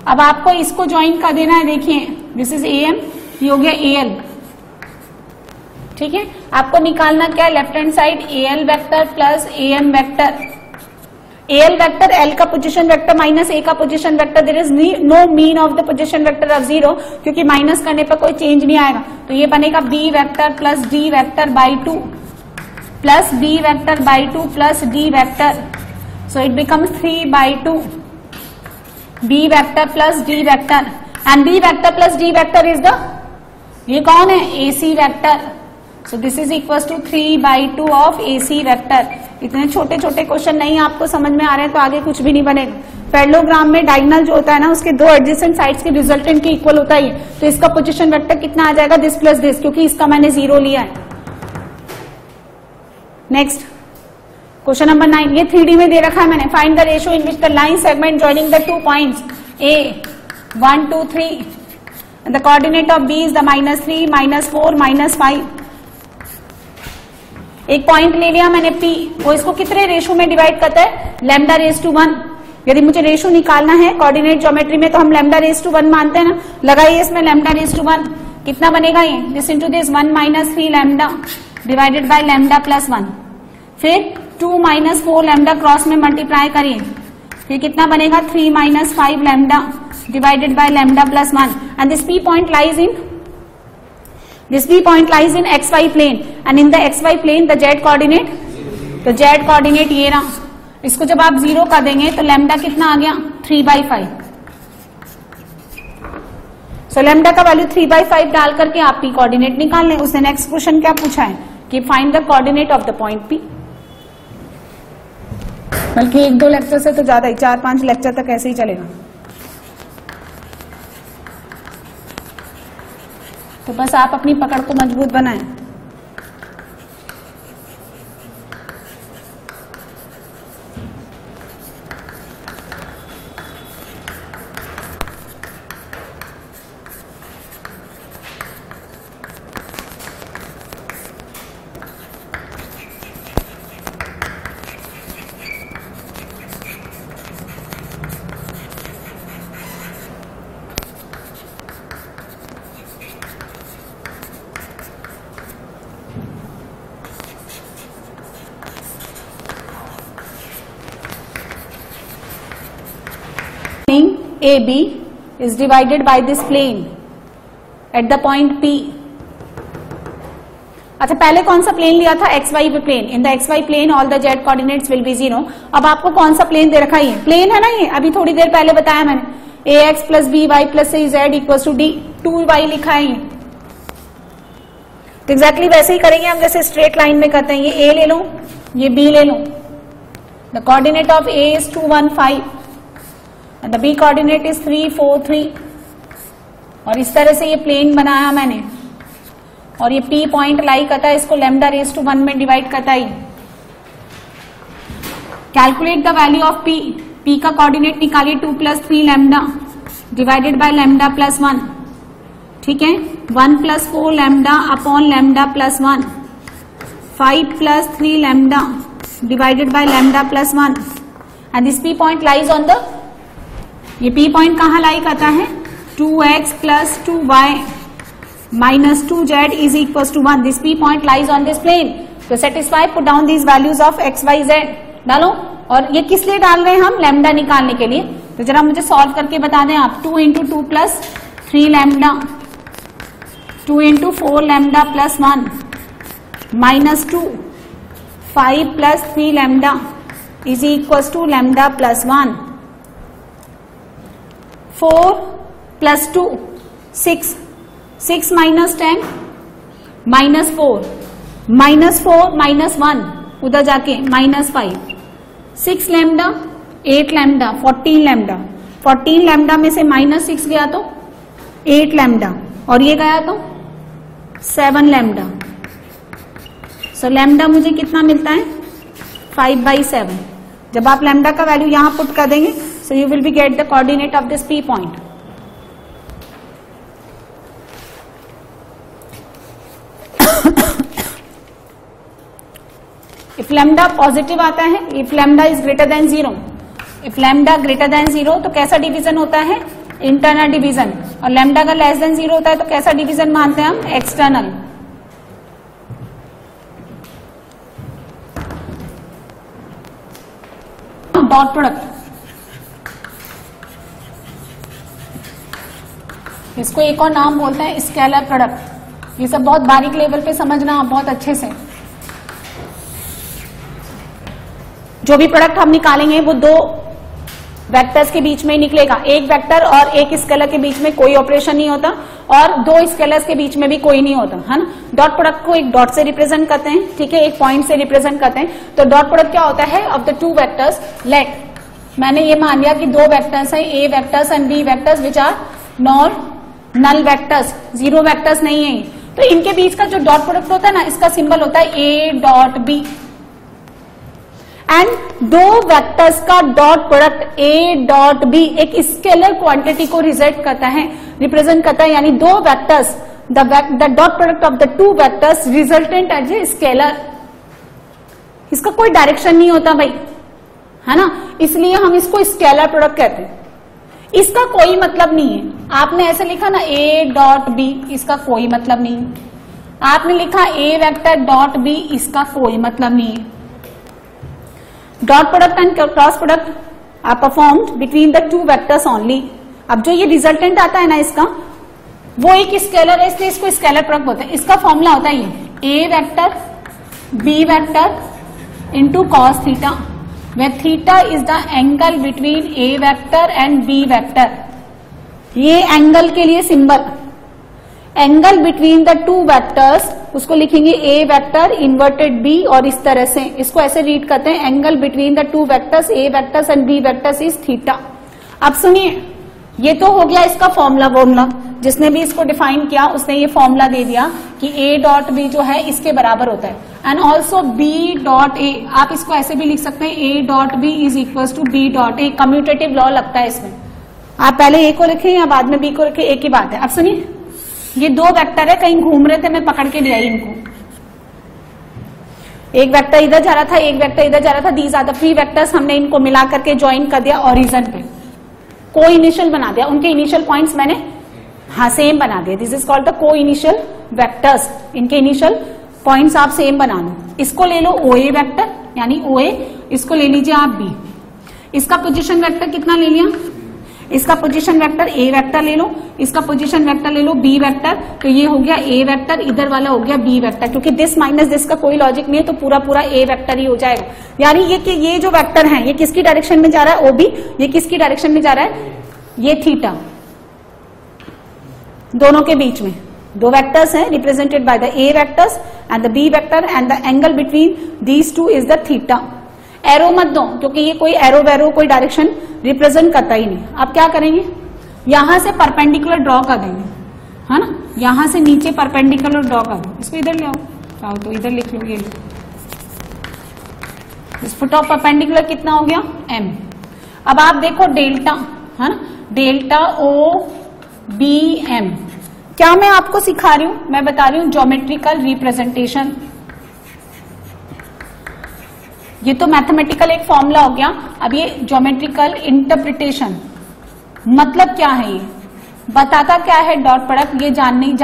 अब आपको इसको ज्वाइन कर देना है, देखिए दिस इज AM, ये हो गया AL, ठीक है। आपको निकालना क्या है, left hand side AL vector plus AM vector. AL vector L का पोजीशन वेक्टर माइनस A का position vector, there is no mean of the position vector of 0, क्योंकि माइनस करने पर कोई चेंज नहीं आएगा, तो ये बनेगा B vector plus D vector by 2 plus B vector by 2 plus D vector, so it becomes 3/2 B vector plus D vector, and B vector plus D vector is the, ये कौन है, AC vector, so this is equal to 3/2 of AC vector. इतने छोटे छोटे question नहीं आपको समझ में आ रहे हैं तो आगे कुछ भी नहीं बनेगा। पैरेललोग्राम में डायगोनल जो होता है ना, उसके 2 एडजेसेंट साइड्स के रिजल्टेंट के इक्वल होता है, तो इसका पोजीशन वेक्टर कितना आ जाएगा, दिस प्लस दिस, क्योंकि इसका मैंने 0 लिया है। नेक्स्ट क्वेश्चन नंबर 9, ये 3D में दे रखा है मैंने, find the ratio in which the line segment joining the 2 points A 1 2 3 and the coordinate of B is the -3 -4 -5। एक पॉइंट ले लिया मैंने P, वो इसको कितने रेशो में डिवाइड करता है, λ/1। यदि मुझे रेशो निकालना है कोऑर्डिनेट ज्योमेट्री में तो हम λ/1 मानते हैं ना, लगाइए इसमें λ/1, कितना बनेगा ये, this into this 1 - 3 lambda divided by lambda plus 1, फिर 2 - 4 लैम्डा क्रॉस में मल्टीप्लाई करिए, फिर कितना बनेगा 3 - 5 lambda divided by lambda plus 1, and this P point lies in XY plane, and in the XY plane the Z coordinate, तो Z coordinate ये रहा, इसको जब आप 0 कर देंगे तो लैम्डा कितना आ गया, 3/5। सो लैम्डा का वैल्यू 3/5 डाल करके आप P कोऑर्डिनेट निकाल लें। उसने नेक्स्ट क्वेश्चन क्या पूछा है कि find the coordinate of the point P, बल्कि 1-2 लेक्चर से तो ज्यादा ही, 4-5 लेक्चर तक ऐसे ही चलेगा। तो बस आप अपनी पकड़ को मजबूत बनाएं। AB is divided by this plane at the point P। अच्छा, पहले कौन सा प्लेन लिया था, XY plane. In the XY plane all the Z coordinates will be 0। अब आपको कौन सा प्लेन दे रखा है, प्लेन है ना ये, अभी थोड़ी देर पहले बताया मैंने, ax plus B y plus C z equal to D, 2y लिखा है। तो एग्जैक्टली वैसे ही करेंगे हम जैसे स्ट्रेट लाइन में करते हैं। ये a ले लो, ये b ले लो। The coordinate of a is 2 1 5 and the b coordinate is 3 4 3। और इस तरह से ये प्लेन बनाया मैंने, और ये p पॉइंट लाई करता है, इसको लैम्डा रेज टू 1 में डिवाइड करता है। Calculate the value of p, p का कोऑर्डिनेट निकालिए 2 plus 3 lambda divided by lambda plus 1, ठीक है। 1 plus 4 lambda upon lambda plus 1, 5 plus 3 lambda divided by lambda plus 1 and this p point lies on the, ये p point कहां lie करता है, 2x plus 2y minus 2z is equal to 1। This p point lies on this plane. तो satisfy, put down these values of x y z, डालो। और ये किस लिए डाल रहे हैं हम, लैम्डा निकालने के लिए। तो जरा मुझे सॉल्व करके बता दें आप। 2 into 2 plus 3 lambda, 2 into 4 lambda plus 1 minus 2, 5 plus 3 lambda is equal to lambda plus 1, 4 plus 2 6, 6 minus 10 minus 4, minus 4 minus 1 उधर जाके minus 5, 6 lambda 8 lambda 14 lambda, 14 lambda में से माइनस 6 गया तो 8 लैम्डा, और ये गया तो 7 लैम्डा। सो लैम्डा मुझे कितना मिलता है, 5/7। जब आप लैम्डा का वैल्यू यहां पुट कर देंगे, so you will be get the coordinate of this p point. If lambda positive आता है, if lambda is greater than 0, if lambda greater than 0 तो कैसा डिवीजन होता है, इंटरनल डिवीजन। और लैम्डा का लेस देन 0 होता है तो कैसा डिवीजन मानते हैं हम, एक्सटर्नल। डॉट प्रोडक्ट, इसको एक और नाम बोलते हैं स्केलर प्रोडक्ट। ये सब बहुत बारीक लेवल पे समझना बहुत अच्छे से। जो भी प्रोडक्ट हम निकालेंगे वो दो वेक्टर्स के बीच में ही निकलेगा। एक वेक्टर और एक स्केलर के बीच में कोई ऑपरेशन नहीं होता, और दो स्केलर्स के बीच में भी कोई नहीं होता, है ना। डॉट प्रोडक्ट को एक डॉट से रिप्रेजेंट करते हैं, ठीक है, एक पॉइंट से रिप्रेजेंट करते हैं। तो डॉट प्रोडक्ट क्या होता है, of the two vectors. Let मैंने ये मान लिया कि दो वेक्टर्स हैं, a vectors and B vectors, which are null vectors, zero vectors नहीं है। तो इनके बीच का जो डॉट प्रोडक्ट होता है ना, इसका सिंबल होता है ए डॉट बी। एंड दो वेक्टर्स का dot product A dot B एक स्केलर क्वांटिटी को रिप्रेजेंट करता है, यानी दो vectors, the dot product of the two vectors resultant as a scalar. इसका कोई डायरेक्शन नहीं होता भाई, है ना, इसलिए हम इसको स्केलर प्रोडक्ट कहते हैं। इसका कोई मतलब नहीं है। आपने ऐसे लिखा ना ए डॉट बी, इसका कोई मतलब नहीं है। आपने लिखा ए वेक्टर डॉट बी, इसका कोई मतलब नहीं है। Dot product and cross product are performed between the two vectors only. अब जो ये रिजल्टेंट आता है ना इसका, वो एक स्केलर है, इसलिए इसको स्केलर प्रोडक्ट बोलते हैं। इसका फॉर्मूला होता है ये a vector B vector into cos theta, where theta is the angle between a vector and b vector। ये एंगल के लिए symbol, angle between the two vectors, उसको लिखेंगे ए वेक्टर इन्वर्टेड बी, और इस तरह से इसको ऐसे रीड करते हैं, angle between the two vectors A vectors and B vectors is theta. अब सुनिए, ये तो हो गया इसका फॉर्मूला। जिसने भी इसको डिफाइन किया उसने ये फॉर्मूला दे दिया कि ए डॉट बी जो है इसके बराबर होता है, and also B dot A. आप इसको ऐसे भी लिख सकते हैं, A dot B is equal to B dot A. Commutative law लगता है इसमें। आप पहले ए को लिखें या बाद में बी को लिखें, एक ही बात है। अब सुनिए, ये दो वेक्टर है, कहीं घूम रहे थे, मैं पकड़ के ले आई इनको। एक वेक्टर इधर जा रहा था, एक वेक्टर इधर जा रहा था। These are the three vectors. हमने इनको मिला करके ज्वाइन कर दिया ओरिजिन पे, को इनिशियल बना दिया। उनके इनिशियल पॉइंट्स मैंने सेम बना दिए। दिस इज कॉल्ड द को इनिशियल वेक्टर्स। इनके इनिशियल पॉइंट्स आप सेम बना लो। इसको ले लो ओ ए वेक्टर, यानी ओ ए। इसको ले लीजिए आप बी। इसका पोजीशन वेक्टर कितना ले लिया, इसका पोजीशन वेक्टर ए वेक्टर ले लो, इसका पोजीशन वेक्टर ले लो बी वेक्टर। तो ये हो गया ए वेक्टर, इधर वाला हो गया बी वेक्टर। क्योंकि दिस माइनस दिस का कोई लॉजिक नहीं है, तो पूरा पूरा ए वेक्टर ही हो जाएगा। यानी ये कि ये जो वेक्टर है ये किसकी डायरेक्शन में जा रहा है, ओ बी। ये किसकी डायरेक्शन में जा रहा है, ये थीटा, दोनों के बीच में दो वेक्टर्स हैं represented by the A vectors and the B vector and the angle between these two is the theta. Arrow मत दो क्योंकि ये कोई एरो वैरो कोई डायरेक्शन रिप्रेजेंट करता ही नहीं। आप क्या करेंगे, यहां से परपेंडिकुलर ड्रॉ कर देंगे, है ना, यहां से नीचे परपेंडिकुलर ड्रॉ कर दो। इसको इधर ले आओ, चाहो तो इधर लिख लो, ये लो। इस फुट ऑफ परपेंडिकुलर कितना हो गया, m। अब आप देखो डेल्टा, है ना, डेल्टा ओ बी एम। क्या मैं आपको सिखा रही हूं, मैं बता रही हूं ज्योमेट्रिकल रिप्रेजेंटेशन। ये तो मैथमेटिकल एक फॉर्मूला हो गया, अब ये ज्योमेट्रिकल इंटरप्रिटेशन। मतलब क्या है, ये बताता क्या है डॉट प्रोडक्ट, ये जानी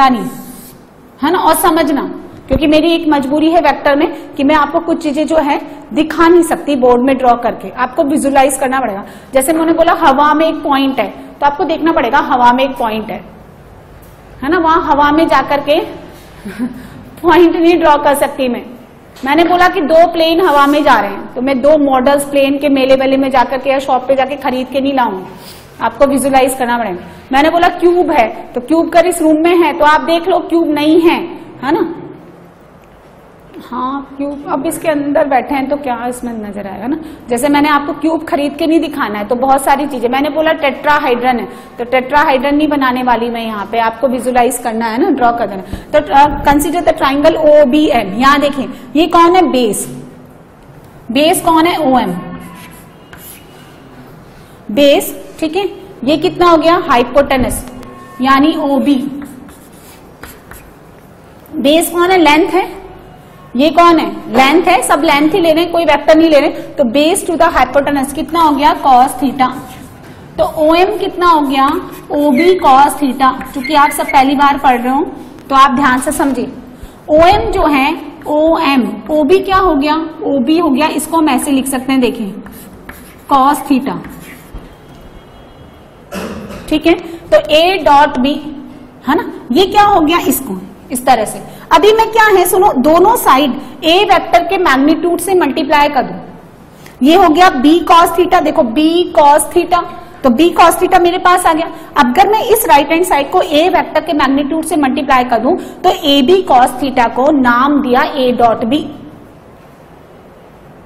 है ना, और समझना, क्योंकि मेरी एक मजबूरी है वेक्टर में कि मैं आपको कुछ चीजें जो है दिखा नहीं सकती बोर्ड में ड्रॉ करके, आपको विजुलाइज करना पड़ेगा। जैसे मैंने बोला हवा में एक पॉइंट है, तो आपको देखना पड़ेगा हवा में एक पॉइंट है ना, वहां हवा में जाकर के पॉइंट नहीं ड्रॉ कर सकती मैंने बोला कि दो प्लेन हवा में जा रहे हैं, तो मैं दो मॉडल्स प्लेन के मेले वेले में जाकर के या शॉप पे जाके खरीद के नहीं लाऊंगी, आपको विजुलाइज करना पड़ेगा। मैंने बोला क्यूब है, तो क्यूब कर इस रूम में है, तो आप देख लो क्यूब नहीं है ना, हाँ क्यूब अब इसके अंदर बैठे हैं तो क्या इसमें नजर आएगा ना। जैसे मैंने आपको क्यूब खरीद के नहीं दिखाना है, तो बहुत सारी चीजें, मैंने बोला टेट्राहाइड्रन है, तो टेट्राहाइड्रन नहीं बनाने वाली मैं यहाँ पे, आपको विजुलाइज करना है ना, ड्रॉ कर देना। तो consider the triangle O B M. यहाँ देखिए ये कौन है, बेस, बेस कौन है, ओ एम, बेस, ठीक है। ये कितना हो गया, हाइपोटेनस यानी ओ बी। बेस कौन है, लेंथ है, ये कौन है, लेंथ है, सब लेंथ ही ले रहे हैं, कोई वेक्टर नहीं ले रहे, तो बेस टू द हाइपोटेनस कितना हो गया, कॉस थीटा। तो OM कितना हो गया, OB कॉस थीटा। चूंकि आप सब पहली बार पढ़ रहे हो तो आप ध्यान से समझिए। OM जो है OM, OB क्या हो गया, OB हो गया, इसको हम ऐसे लिख सकते हैं, देखिए कॉस थीटा, ठीक है। तो A डॉट B है ना, ये क्या हो गया, इसको इस तरह से। अभी मैं क्या है सुनो, दोनों साइड A वेक्टर के मैग्नीट्यूड से मल्टीप्लाई कर दूं, ये हो गया B cos थीटा, देखो B cos थीटा, तो B cos थीटा मेरे पास आ गया। अगर मैं इस राइट हैंड साइड को A वेक्टर के मैग्नीट्यूड से मल्टीप्लाई कर दूं, तो AB cos थीटा को नाम दिया A डॉट B,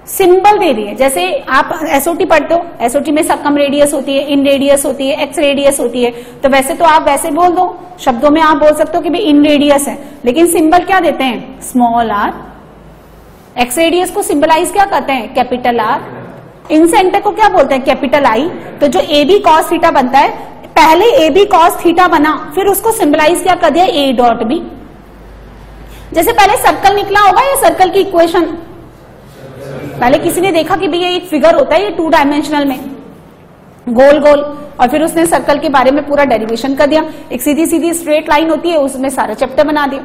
सिंबल दे दिए। जैसे आप एसओटी पढ़ते हो, एसओटी में सर्कम रेडियस होती है, इन रेडियस होती है, एक्स रेडियस होती है, तो वैसे तो आप वैसे बोल दो, शब्दों में आप बोल सकते हो कि भाई इन रेडियस है, लेकिन सिंबल क्या देते हैं, स्मॉल आर। एक्स रेडियस को सिंबलाइज क्या करते हैं, कैपिटल आर। इन सेंटर को क्या बोलते हैं, कैपिटल आई। तो जो ए बी कॉस थीटा बनता है, पहले ए बी कॉस थीटा बना, फिर उसको सिंबलाइज क्या कर दिया, ए डॉट बी। जैसे पहले सर्कल निकला होगा, या सर्कल की इक्वेशन पहले किसी ने देखा कि भैया एक फिगर होता है ये 2 डायमेंशनल में गोल गोल, और फिर उसने सर्कल के बारे में पूरा डेरिवेशन कर दिया। एक सीधी सीधी स्ट्रेट लाइन होती है, उसमें सारा चैप्टर बना दिया।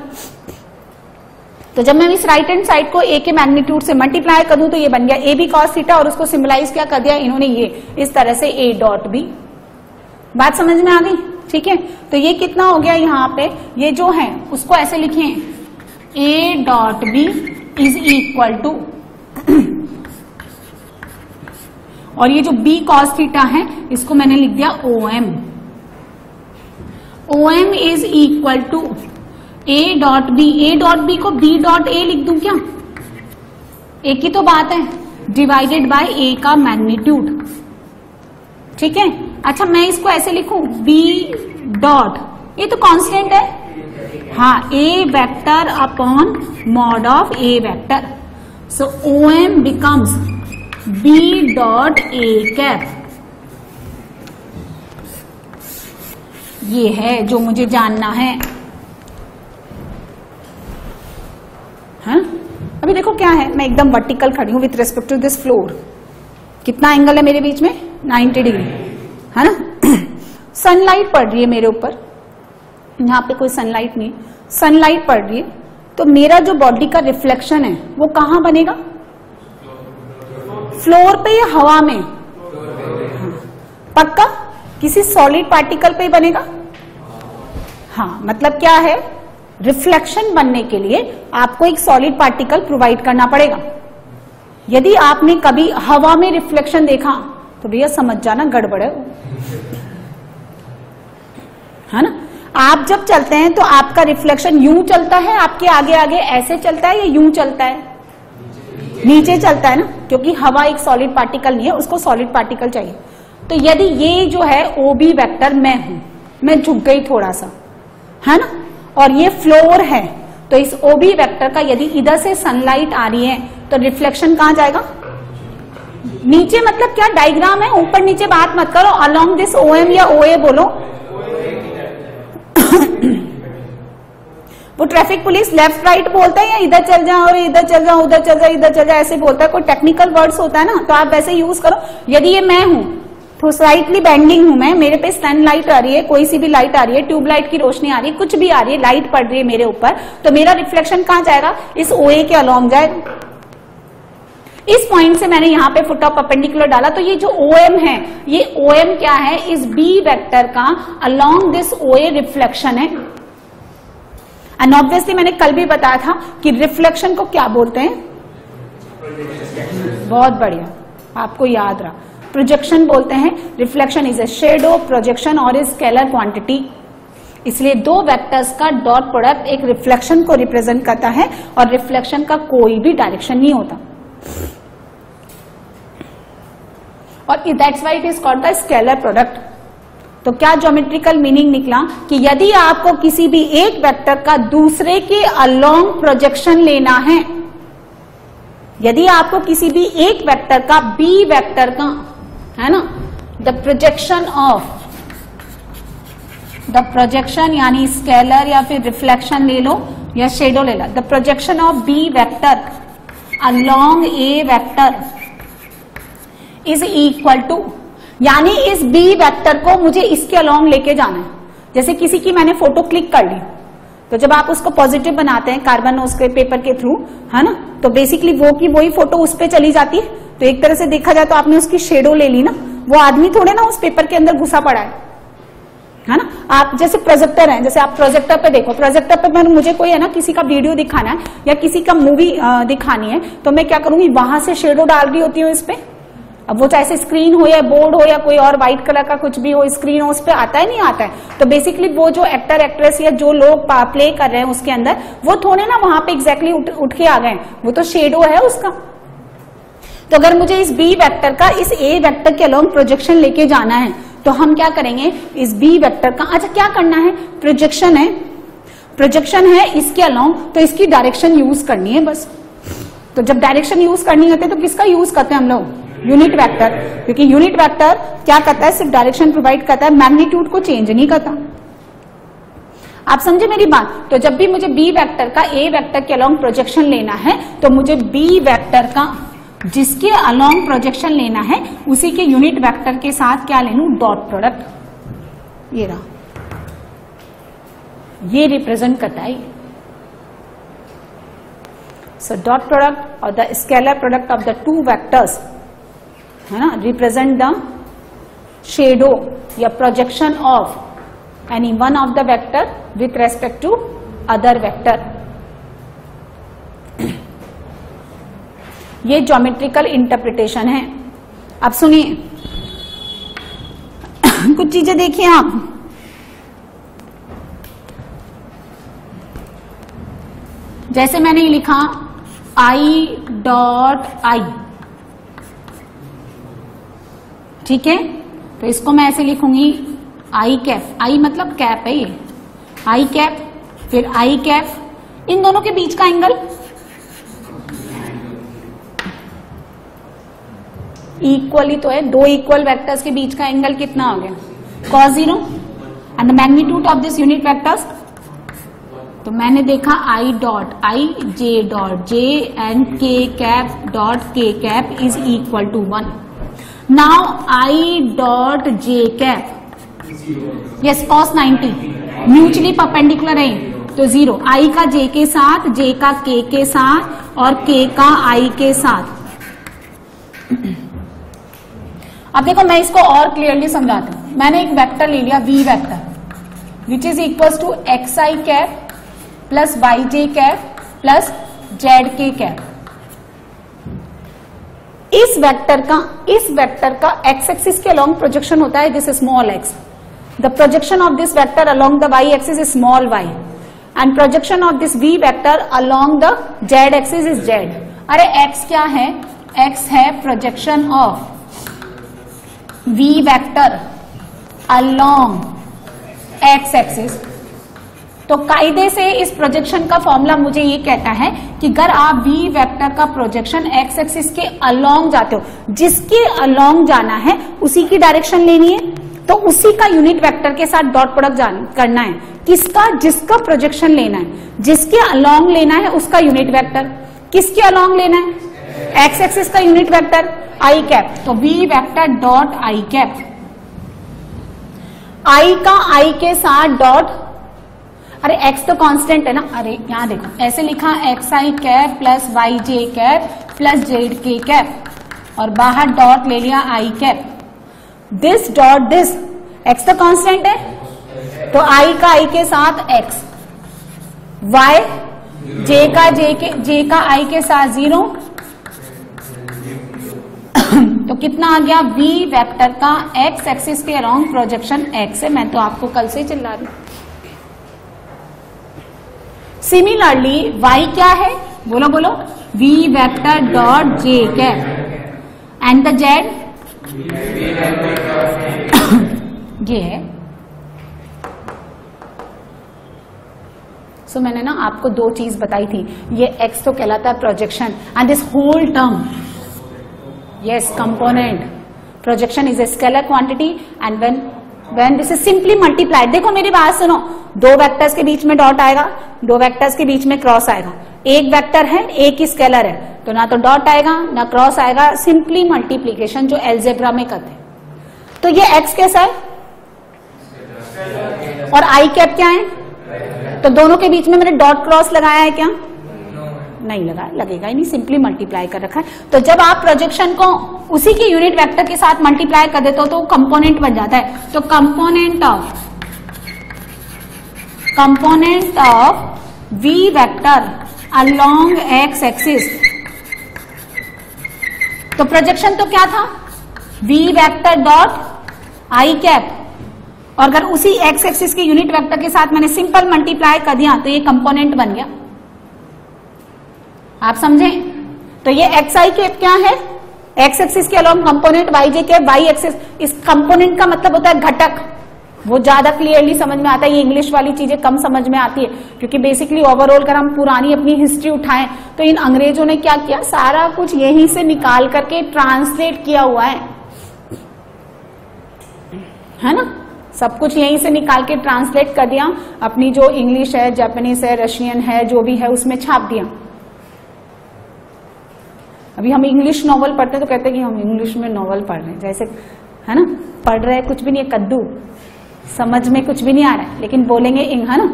तो जब मैं इस राइट हैंड साइड को ए के मैग्नीट्यूड से मल्टीप्लाई कर दूं, तो ये बन गया ए बी कॉस थीटा, और उसको सिंबलाइज क्या कर दिया इन्होंने, ये इस तरह से ए डॉट बी। बात समझ में आ गई, ठीक है। तो ये कितना हो गया, यहाँ पे ये जो है उसको ऐसे लिखिए, A dot B is equal to, और ये जो B cos थीटा है इसको मैंने लिख दिया OM। OM इज equal to A dot B, A dot B को B डॉट A लिख दूं क्या, एक ही तो बात है, डिवाइडेड बाय A का मैग्नीट्यूड, ठीक है। अच्छा मैं इसको ऐसे लिखूं, B डॉट, ये तो कांस्टेंट है, हाँ, A vector upon mod of A vector, so OM becomes B dot A cap. ये है जो मुझे जानना है, अभी देखो क्या है, मैं एकदम वर्टिकल खड़ी हूं with respect to this floor. कितना एंगल है मेरे बीच में, 90 डिग्री, है ना। सनलाइट पड़ रही है मेरे ऊपर, यहाँ पे कोई सनलाइट नहीं, सनलाइट पड़ रही है, तो मेरा जो बॉडी का रिफ्लेक्शन है वो कहां बनेगा, फ्लोर पे या हवा में, पक्का किसी सॉलिड पार्टिकल पे ही बनेगा। हाँ, मतलब क्या है, रिफ्लेक्शन बनने के लिए आपको एक सॉलिड पार्टिकल प्रोवाइड करना पड़ेगा। यदि आपने कभी हवा में रिफ्लेक्शन देखा तो भैया समझ जाना गड़बड़ है, है ना। आप जब चलते हैं तो आपका रिफ्लेक्शन यूं चलता है, आपके आगे आगे ऐसे चलता है या यूं चलता है? नीचे चलता है ना, क्योंकि हवा एक सॉलिड पार्टिकल नहीं है, उसको सॉलिड पार्टिकल चाहिए। तो यदि ये जो है ओबी वेक्टर मैं हूं, मैं झुक गई थोड़ा सा, है ना, और ये फ्लोर है, तो इस ओबी वेक्टर का यदि इधर से सनलाइट आ रही है तो रिफ्लेक्शन कहां जाएगा? नीचे। मतलब क्या डायग्राम है, ऊपर नीचे बात मत करो, अलोंग दिस ओएम या ओए बोलो। वो ट्रैफिक पुलिस लेफ्ट राइट बोलता है या इधर चल जाओ और इधर चल जाओ, उधर चल जाओ, इधर चल जाओ, ऐसे बोलता है। कोई टेक्निकल वर्ड्स होता है ना, तो आप वैसे यूज करो। यदि ये मैं हूं तो स्लाइटली बेंडिंग हूं मैं, मेरे पे सनलाइट आ रही है, कोई सी भी लाइट आ रही है, ट्यूबलाइट की रोशनी आ रही है, कुछ भी आ रही है, लाइट पड़ रही है मेरे ऊपर, तो मेरा रिफ्लेक्शन कहां जाएगा? इस ओए के अलोंग जाएगा। इस पॉइंट से मैंने यहां पे फुट ऑफ परपेंडिकुलर डाला, तो ये जो ओएम है, ये ओएम क्या है? इस बी वेक्टर का अलोंग दिस ओए रिफ्लेक्शन है। एंड ऑब्वियसली मैंने कल भी बताया था कि रिफ्लेक्शन को क्या बोलते हैं? बहुत बढ़िया, आपको याद रहा, प्रोजेक्शन बोलते हैं। Reflection is a shadow, projection और ए स्केलर क्वांटिटी। इसलिए दो वेक्टर्स का डॉट प्रोडक्ट एक रिफ्लेक्शन को रिप्रेजेंट करता है, और रिफ्लेक्शन का कोई भी डायरेक्शन नहीं होता, और that's why it is called the scalar product. तो क्या ज्योमेट्रिकल मीनिंग निकला कि यदि आपको किसी भी एक वेक्टर का दूसरे के अलोंग प्रोजेक्शन लेना है, यदि आपको किसी भी एक वेक्टर का बी वेक्टर का, है ना, द प्रोजेक्शन यानी स्केलर या फिर रिफ्लेक्शन ले लो या शेडो ले लो, the projection of b vector along a vector is equal to, यानी इस बी वेक्टर को मुझे इसके अलोंग लेके जाना है। जैसे किसी की मैंने फोटो क्लिक कर ली, तो जब आप उसको पॉजिटिव बनाते हैं कार्बन उसके पेपर के थ्रू, है ना, तो बेसिकली वो की वही फोटो उस पे चली जाती है। तो एक तरह से देखा जाए तो आपने उसकी शेडो ले ली ना, वो आदमी थोड़े ना उस पेपर के अंदर घुसा पड़ा है ना। आप जैसे प्रोजेक्टर है, जैसे आप प्रोजेक्टर पे देखो, प्रोजेक्टर पे मुझे कोई है ना किसी का वीडियो दिखाना है या किसी का मूवी दिखानी है, तो मैं क्या करूंगी, वहां से शेडो डाल रही होती हूँ इस पे। अब वो चाहे स्क्रीन हो या बोर्ड हो या कोई और व्हाइट कलर का कुछ भी हो, स्क्रीन हो, उस पे आता है नहीं आता है। तो बेसिकली वो जो एक्टर एक्ट्रेस या जो लोग प्ले कर रहे हैं उसके अंदर, वो थोड़े ना वहां पे एग्जैक्टली उठ के आ गए, वो तो शेडो है उसका। तो अगर मुझे इस बी वेक्टर का इस ए वेक्टर के अलोंग प्रोजेक्शन लेके जाना है, तो हम क्या करेंगे, इस बी वेक्टर का, अच्छा क्या करना है, प्रोजेक्शन है इसके अलोंग, तो इसकी डायरेक्शन यूज करनी है बस। तो जब डायरेक्शन यूज करनी होती है तो किसका यूज करते हैं हम लोग? यूनिट वेक्टर, क्योंकि यूनिट वेक्टर क्या करता है, सिर्फ डायरेक्शन प्रोवाइड करता है, मैग्नीट्यूड को चेंज नहीं करता। आप समझे मेरी बात? तो जब भी मुझे बी वेक्टर का ए वेक्टर के अलोंग प्रोजेक्शन लेना है, तो मुझे बी वेक्टर का जिसके अलोंग प्रोजेक्शन लेना है उसी के यूनिट वेक्टर के साथ क्या ले लूं, डॉट प्रोडक्ट। ये रहा, ये रिप्रेजेंट करता है। सो डॉट प्रोडक्ट और the scalar product of the two vectors, है ना, रिप्रेजेंट द शेडो या projection of any one of the vector with respect to other vector. ये ज्योमेट्रिकल इंटरप्रिटेशन है। अब सुनिए कुछ चीजें देखिए आप, जैसे मैंने लिखा आई डॉट आई, ठीक है, तो इसको मैं ऐसे लिखूंगी आई कैप, आई मतलब कैप है, ये आई कैप, फिर आई कैप, इन दोनों के बीच का एंगल इक्वली तो है, दो इक्वल वेक्टर्स के बीच का एंगल कितना हो गया, cos 0, and the magnitude of this unit vectors, तो मैंने देखा i dot i, j dot j and k cap dot k cap is equal to 1। Now i dot j cap, yes cos 90 mutually perpendicular है, तो 0, आई का जे के साथ, जे का के साथ और के का आई के साथ। अब देखो मैं इसको और क्लियरली समझाती हूं। मैंने एक वेक्टर ले लिया v vector which is equal to x i cap plus y j cap plus z k cap. इस वेक्टर का एक्स एक्सिस के अलोंग प्रोजेक्शन होता है this small x, the projection of this vector along the y axis is small y and projection of this v vector along the z axis is z. अरे x क्या है? x है projection of v vector along x axis. तो कायदे से इस projection का formula मुझे ये कहता है कि अगर आप v वेक्टर का प्रोजेक्शन x एक्सिस के अलोंग जाते हो, जिसके अलोंग जाना है उसी की डायरेक्शन लेनी है, तो उसी का यूनिट वेक्टर के साथ डॉट प्रोडक्ट करना है. किसका? जिसका प्रोजेक्शन लेना है, जिसके अलोंग लेना है उसका यूनिट वेक्टर. किसके अलोंग लेना है? x एक्सिस का यूनिट वेक्टर i कैप. तो v vector dot i cap, i का i के साथ डॉट, अरे x तो कांस्टेंट है ना. अरे यहां देखो ऐसे लिखा x i cap plus y j cap plus z k cap और बाहर डॉट ले लिया i cap. This dot this, x तो कांस्टेंट है तो i का i के साथ x, y j का i के साथ 0. तो कितना आ गया? v वेक्टर का x एक्सिस के अलोंग प्रोजेक्शन x है. मैं तो आपको कल से चिल्ला रही हूं. सिमिलरली y क्या है? बोलो बोलो. v vector dot j cap and the z ये है. सो मैंने ना आपको दो चीज बताई थी. ये x तो कहलाता है projection and this whole term, yes, component. Projection is a scalar quantity and when this is simply multiplied. देखो मेरी बात सुनो, दो वेक्टर्स के बीच में डॉट आएगा, दो वेक्टर्स के बीच में क्रॉस आएगा. एक वेक्टर है, एक ही स्केलर है, तो ना तो डॉट आएगा ना क्रॉस आएगा. सिंपली मल्टीप्लीकेशन जो एल्जेब्रा में करते हैं. तो ये x कैसा है और i कैप क्या है? तो दोनों के बीच में मैंने डॉट क्रॉस लगाया है क्या? नहीं लगा, लगेगा ही नहीं, सिंपली मल्टीप्लाई कर रखा है. तो जब आप प्रोजेक्शन को उसी के यूनिट वेक्टर के साथ मल्टीप्लाई कर देते हो तो कंपोनेंट बन जाता है. तो component of v vector along x axis. तो प्रोजेक्शन तो क्या था? v vector dot i cap, और अगर उसी x एक्सिस के यूनिट वेक्टर के साथ मैंने सिंपल मल्टीप्लाई कर दिया तो ये कंपोनेंट बन गया. आप समझे? तो ये एक्स आई कैप क्या है? एक्स एक्सिस के along component, Y j cap Y axis. इस कंपोनेंट का मतलब होता है घटक. वो ज्यादा क्लियरली समझ में आता है. ये इंग्लिश वाली चीजें कम समझ में आती है क्योंकि बेसिकली ओवरऑल अगर हम पुरानी अपनी हिस्ट्री उठाएं तो इन अंग्रेजों ने क्या किया, सारा कुछ यहीं से निकाल करके ट्रांसलेट किया हुआ है ना. सब कुछ यहीं से निकाल के ट्रांसलेट कर दिया. अपनी जो इंग्लिश है, जापानीज है, रशियन है, जो भी है उसमें छाप दिया. अभी हम इंग्लिश नॉवल पढ़ते हैं तो कहते हैं कि हम इंग्लिश में नॉवल पढ़ रहे हैं, जैसे है ना, पढ़ रहे हैं, कुछ भी नहीं है, कद्दू, समझ में कुछ भी नहीं आ रहा है, लेकिन बोलेंगे है ना,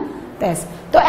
तो ऐसे. तो